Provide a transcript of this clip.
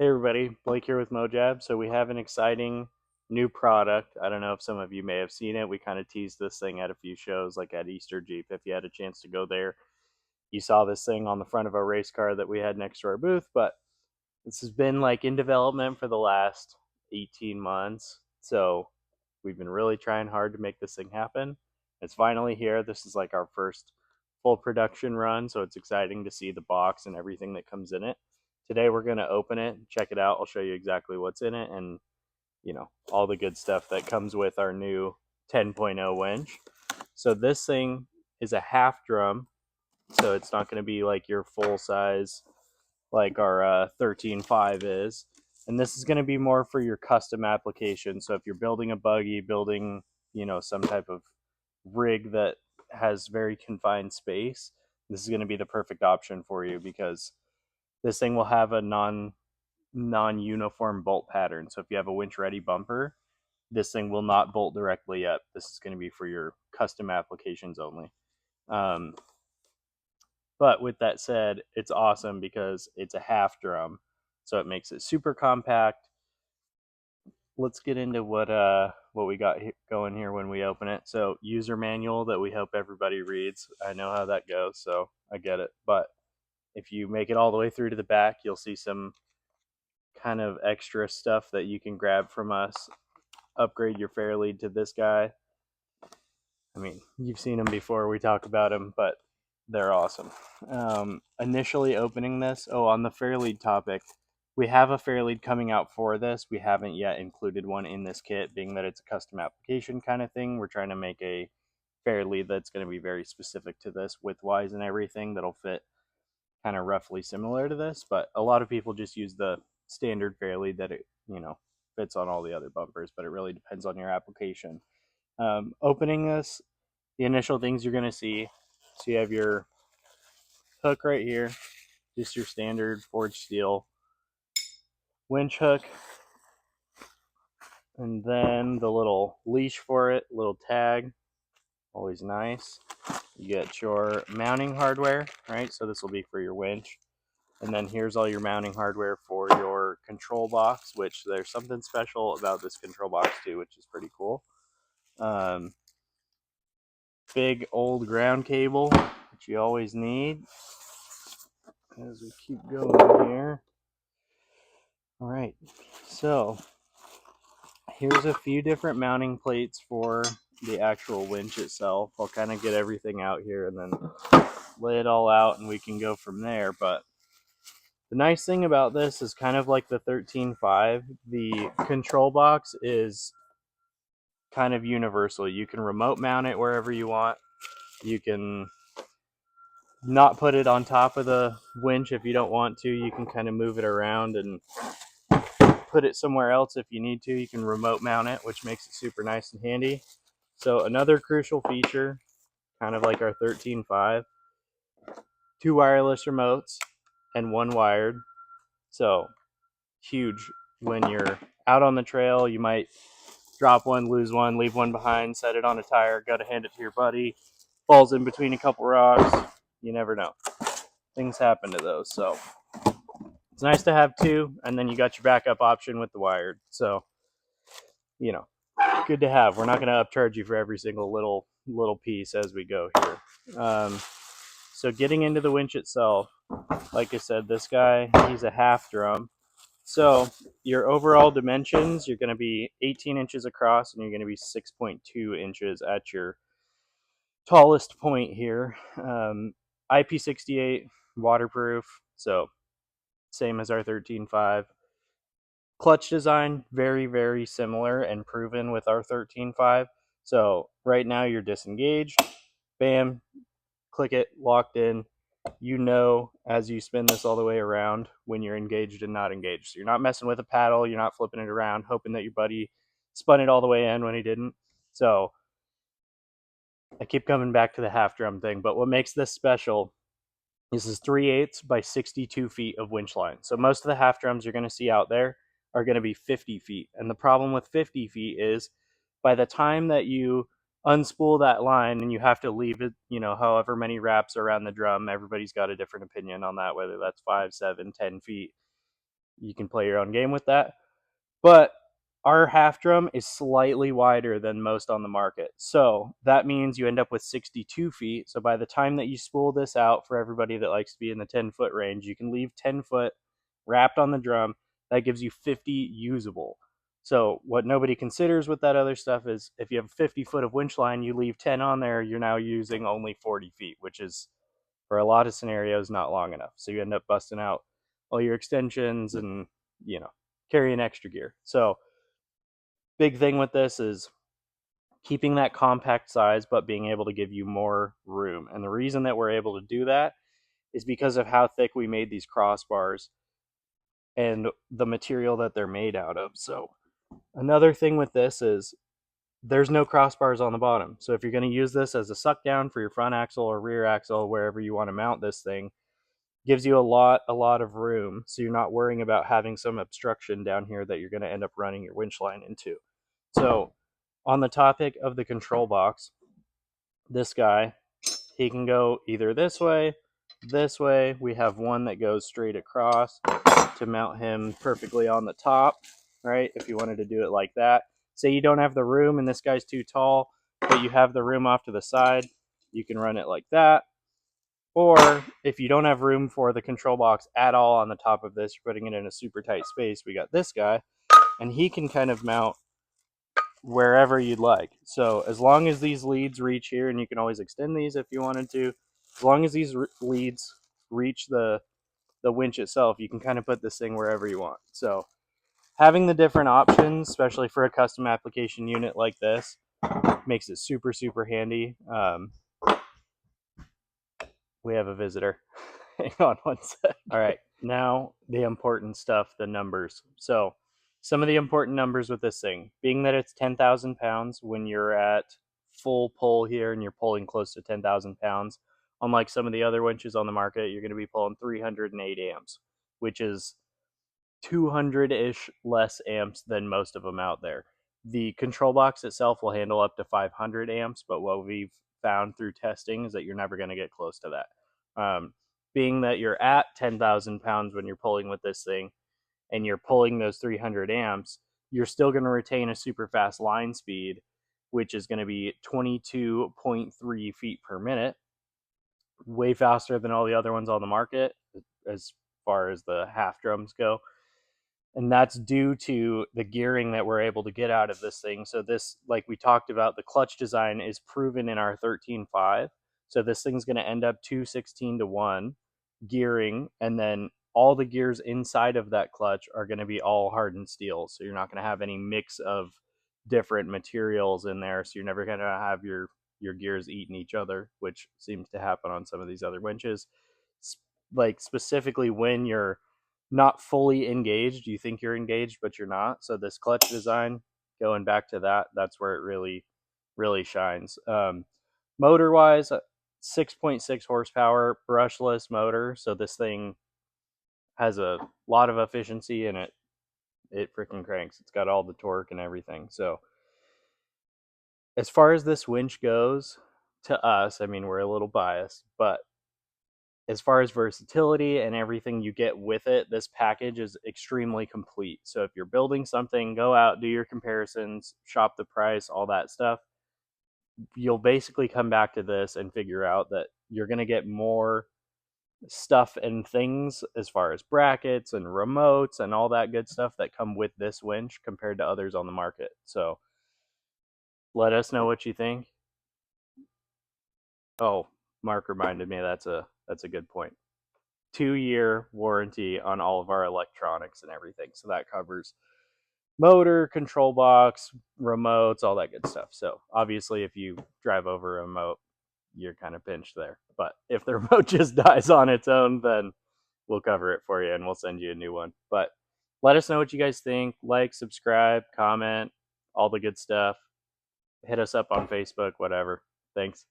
Hey everybody, Blake here with MOJAB. So we have an exciting new product. I don't know if some of you may have seen it. We kind of teased this thing at a few shows, like at Easter Jeep. If you had a chance to go there, you saw this thing on the front of our race car that we had next to our booth. But this has been like in development for the last 18 months. So we've been really trying hard to make this thing happen. It's finally here. This is like our first full production run, so it's exciting to see the box and everything that comes in it. Today we're going to open it, check it out. I'll show you exactly what's in it and, all the good stuff that comes with our new 10.0 winch. So this thing is a half drum, so it's not going to be like your full size like our 13.5 is. And this is going to be more for your custom application. So if you're building a buggy, building, some type of rig that has very confined space, this is going to be the perfect option for you because this thing will have a non-uniform bolt pattern. So if you have a winch ready bumper, this thing will not bolt directly up. This is going to be for your custom applications only. But with that said, it's awesome because it's a half drum, so it makes it super compact. Let's get into what we got going here when we open it. So user manual that we hope everybody reads. I know how that goes, so I get it. But if you make it all the way through to the back, you'll see some kind of extra stuff that you can grab from us. Upgrade your Fairlead to this guy. I mean, you've seen them before. We talk about them, but they're awesome. Initially opening this, on the Fairlead topic, we have a Fairlead coming out for this. We haven't yet included one in this kit, being that it's a custom application kind of thing. We're trying to make a Fairlead that's going to be very specific to this, width-wise and everything, that'll fit kind of roughly similar to this. But a lot of people just use the standard Fairlead that it, fits on all the other bumpers, but it really depends on your application. Opening this, the initial things you're going to see, so you have your hook right here, just your standard forged steel winch hook, and then the little leash for it, little tag, always nice. You get your mounting hardware, right? So this will be for your winch. And then here's all your mounting hardware for your control box, which there's something special about this control box too, which is pretty cool. Big old ground cable, which you always need. As we keep going here. All right, so here's a few different mounting plates for the actual winch itself. I'll kind of get everything out here and then lay it all out and we can go from there. But the nice thing about this is kind of like the 13.5, the control box is kind of universal. You can remote mount it wherever you want. You can not put it on top of the winch if you don't want to. You can kind of move it around and put it somewhere else if you need to. You can remote mount it, which makes it super nice and handy. So another crucial feature, kind of like our 13.5, 2 wireless remotes and 1 wired. So huge when you're out on the trail. You might drop one, lose one, leave one behind, set it on a tire, go to hand it to your buddy, falls in between a couple rocks. You never know. Things happen to those. So it's nice to have 2, and then you got your backup option with the wired. So, good to have. We're not going to upcharge you for every single little piece as we go here. So getting into the winch itself, like I said, this guy, he's a half drum. So your overall dimensions, you're going to be 18 inches across and you're going to be 6.2 inches at your tallest point here. IP68 waterproof, so same as our 13.5. Clutch design, very, very similar and proven with our 13.5. So right now you're disengaged, bam, click it, locked in. As you spin this all the way around when you're engaged and not engaged. So you're not messing with a paddle, you're not flipping it around, hoping that your buddy spun it all the way in when he didn't. So I keep coming back to the half drum thing, but what makes this special is 3/8 by 62 feet of winch line. So most of the half drums you're going to see out there are going to be 50 feet. And the problem with 50 feet is by the time that you unspool that line and you have to leave it, however many wraps around the drum, everybody's got a different opinion on that, whether that's 5, 7, 10 feet. you can play your own game with that. But our half drum is slightly wider than most on the market. So that means you end up with 62 feet. So by the time that you spool this out, for everybody that likes to be in the 10-foot range, you can leave 10 foot wrapped on the drum. That gives you 50 usable. So what nobody considers with that other stuff is if you have 50 foot of winch line, you leave 10 on there, you're now using only 40 feet, which is for a lot of scenarios not long enough. So you end up busting out all your extensions and, you know, carrying extra gear. So big thing with this is keeping that compact size but being able to give you more room. And the reason that we're able to do that is because of how thick we made these crossbars and the material that they're made out of. So another thing with this is there's no crossbars on the bottom. So if you're going to use this as a suck down for your front axle or rear axle, wherever you want to mount this thing, gives you a lot of room. So you're not worrying about having some obstruction down here that you're going to end up running your winch line into. So on the topic of the control box, this guy, he can go either this way, this way. We have one that goes straight across to mount him perfectly on the top, right? If you wanted to do it like that. Say you don't have the room and this guy's too tall, but you have the room off to the side, you can run it like that. Or if you don't have room for the control box at all on the top of this, you're putting it in a super tight space, we got this guy, and he can kind of mount wherever you'd like. So as long as these leads reach here, and you can always extend these if you wanted to, as long as these leads reach the winch itself, you can kind of put this thing wherever you want. So having the different options, especially for a custom application unit like this, makes it super handy. We have a visitor. Hang on one sec. All right, now the important stuff, the numbers. So some of the important numbers with this thing, being that it's 10,000 pounds when you're at full pull here and you're pulling close to 10,000 pounds, unlike some of the other winches on the market, you're going to be pulling 308 amps, which is 200-ish less amps than most of them out there. The control box itself will handle up to 500 amps, but what we've found through testing is that you're never going to get close to that. Being that you're at 10,000 pounds when you're pulling with this thing and you're pulling those 300 amps, you're still going to retain a super fast line speed, which is going to be 22.3 feet per minute, way faster than all the other ones on the market as far as the half drums go. And that's due to the gearing that we're able to get out of this thing. So this, like we talked about, the clutch design is proven in our 13.5. So this thing's going to end up 216-1 gearing, and then all the gears inside of that clutch are going to be all hardened steel. So you're not going to have any mix of different materials in there. So you're never going to have your gears eating each other, which seems to happen on some of these other winches. Like specifically when you're not fully engaged, you think you're engaged but you're not. So this clutch design, going back to that, that's where it really shines. Motor wise, 6.6 horsepower brushless motor, so this thing has a lot of efficiency and it freaking cranks. It's got all the torque and everything. So as far as this winch goes, to us, I mean, we're a little biased, but as far as versatility and everything you get with it, this package is extremely complete. So if you're building something, go out, do your comparisons, shop the price, all that stuff. You'll basically come back to this and figure out that you're going to get more stuff and things as far as brackets and remotes and all that good stuff that come with this winch compared to others on the market. So let us know what you think. Oh, Mark reminded me that's a good point. 2-year warranty on all of our electronics and everything. So that covers motor, control box, remotes, all that good stuff. So obviously if you drive over a remote, you're kind of pinched there. But if the remote just dies on its own, then we'll cover it for you and we'll send you a new one. But let us know what you guys think. Like, subscribe, comment, all the good stuff. Hit us up on Facebook, whatever. Thanks.